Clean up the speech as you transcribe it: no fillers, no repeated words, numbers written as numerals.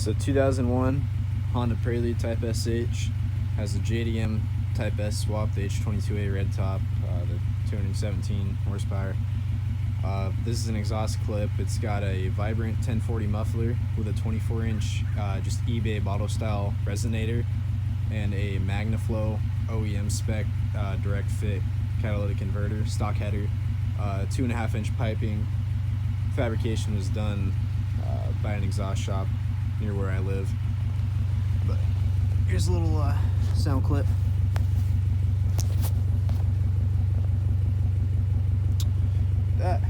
So 2001 Honda Prelude Type SH has the JDM Type S swap, the H22A red top, the 217 horsepower. This is an exhaust clip. It's got a Vibrant 1040 muffler with a 24-inch just eBay bottle style resonator and a magnaflow OEM spec direct fit catalytic converter, stock header, 2.5-inch piping. Fabrication was done by an exhaust shop near where I live. But here's a little sound clip. That.